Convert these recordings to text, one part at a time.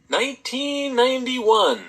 1991.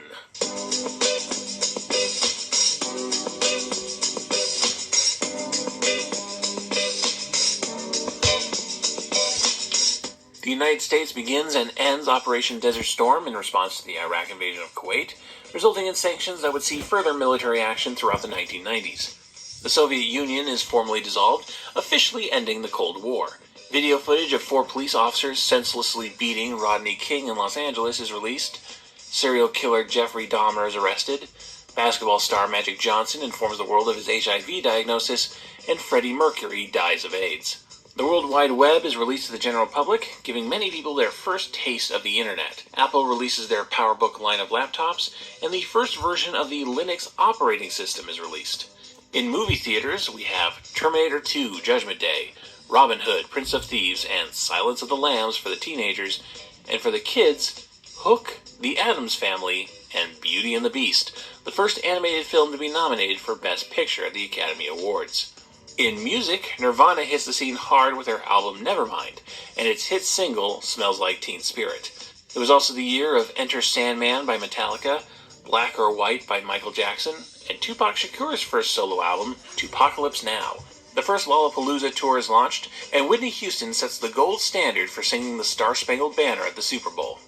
The United States begins and ends Operation Desert Storm in response to the Iraq invasion of Kuwait, resulting in sanctions that would see further military action throughout the 1990s. The Soviet Union is formally dissolved, officially ending the Cold War. Video footage of 4 police officers senselessly beating Rodney King in Los Angeles is released. Serial killer Jeffrey Dahmer is arrested. Basketball star Magic Johnson informs the world of his HIV diagnosis, and Freddie Mercury dies of AIDS. The World Wide Web is released to the general public, giving many people their first taste of the internet. Apple releases their PowerBook line of laptops, and the first version of the Linux operating system is released. In movie theaters, we have Terminator 2: Judgment Day, Robin Hood, Prince of Thieves, and Silence of the Lambs for the teenagers, and for the kids, Hook, The Addams Family, and Beauty and the Beast, the first animated film to be nominated for Best Picture at the Academy Awards. In music, Nirvana hits the scene hard with their album Nevermind, and its hit single, Smells Like Teen Spirit. It was also the year of Enter Sandman by Metallica, Black or White by Michael Jackson, and Tupac Shakur's first solo album, Tupacalypse Now. The first Lollapalooza tour is launched, and Whitney Houston sets the gold standard for singing the Star-Spangled Banner at the Super Bowl.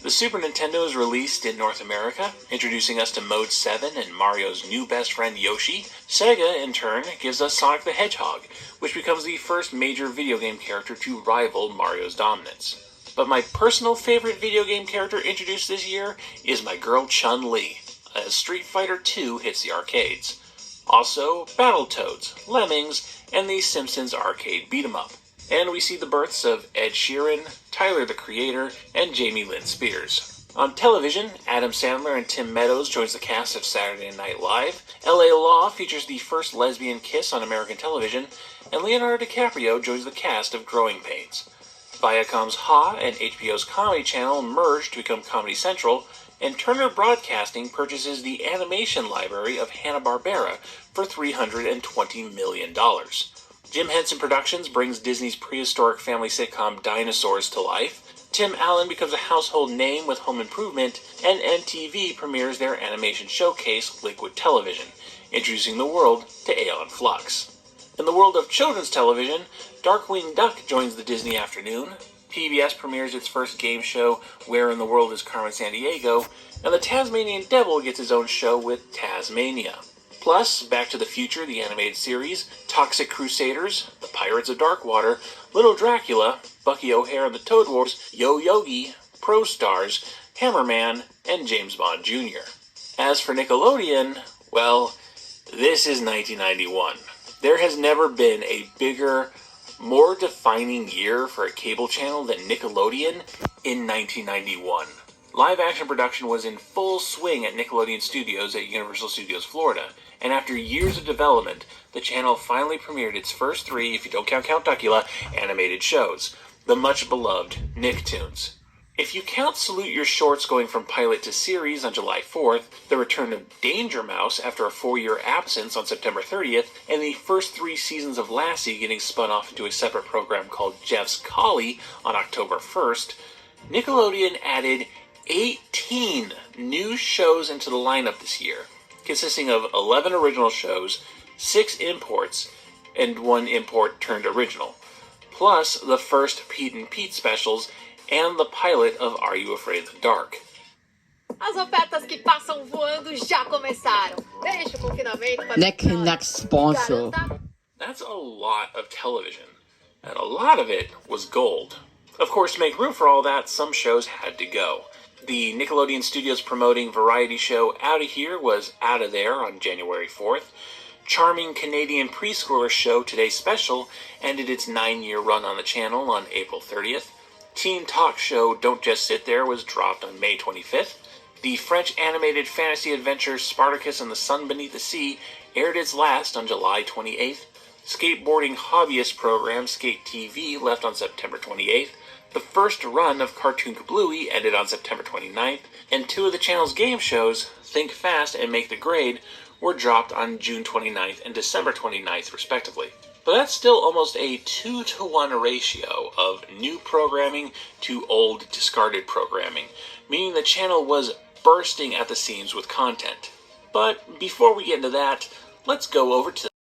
The Super Nintendo is released in North America, introducing us to Mode 7 and Mario's new best friend Yoshi. Sega, in turn, gives us Sonic the Hedgehog, which becomes the first major video game character to rival Mario's dominance. But my personal favorite video game character introduced this year is my girl Chun-Li, as Street Fighter II hits the arcades. Also, Battletoads, Lemmings, and the Simpsons arcade beat-em-up. And we see the births of Ed Sheeran, Tyler the Creator, and Jamie Lynn Spears. On television, Adam Sandler and Tim Meadows joins the cast of Saturday Night Live, LA Law features the first lesbian kiss on American television, and Leonardo DiCaprio joins the cast of Growing Pains. Viacom's Ha and HBO's Comedy Channel merge to become Comedy Central, and Turner Broadcasting purchases the animation library of Hanna-Barbera for $320 million. Jim Henson Productions brings Disney's prehistoric family sitcom Dinosaurs to life. Tim Allen becomes a household name with Home Improvement, and MTV premieres their animation showcase, Liquid Television, introducing the world to Aeon Flux. In the world of children's television, Darkwing Duck joins the Disney afternoon, PBS premieres its first game show, Where in the World is Carmen Sandiego, and the Tasmanian Devil gets his own show with Tasmania. Plus, Back to the Future, the animated series, Toxic Crusaders, The Pirates of Darkwater, Little Dracula, Bucky O'Hare and the Toad Wars, Yo Yogi, Pro Stars, Hammerman, and James Bond Jr. As for Nickelodeon, well, this is 1991. There has never been a bigger, more defining year for a cable channel than Nickelodeon in 1991. Live-action production was in full swing at Nickelodeon Studios at Universal Studios Florida, and after years of development, the channel finally premiered its first 3, if you don't count Count Duckula, animated shows, the much-beloved Nicktoons. If you count Salute Your Shorts going from pilot to series on July 4th, the return of Danger Mouse after a 4-year absence on September 30th, and the first 3 seasons of Lassie getting spun off into a separate program called Jeff's Collie on October 1st, Nickelodeon added 18 new shows into the lineup this year, consisting of 11 original shows, 6 imports, and 1 import turned original, plus the first Pete and Pete specials and the pilot of Are You Afraid of the Dark? As ofertas que passam voando já começaram. Deixa o confinamento para... Next sponsor. That's a lot of television, and a lot of it was gold. Of course, to make room for all that, some shows had to go. The Nickelodeon Studios promoting variety show Outta Here was Outta There on January 4th. Charming Canadian preschooler show Today Special ended its 9-year run on the channel on April 30th. Teen talk show Don't Just Sit There was dropped on May 25th. The French animated fantasy adventure Spartacus and the Sun Beneath the Sea aired its last on July 28th. Skateboarding hobbyist program Skate TV left on September 28th. The first run of Cartoon Kablooey ended on September 29th, and 2 of the channel's game shows, Think Fast and Make the Grade, were dropped on June 29th and December 29th, respectively. But that's still almost a 2-to-1 ratio of new programming to old discarded programming, meaning the channel was bursting at the seams with content. But before we get into that, let's go over to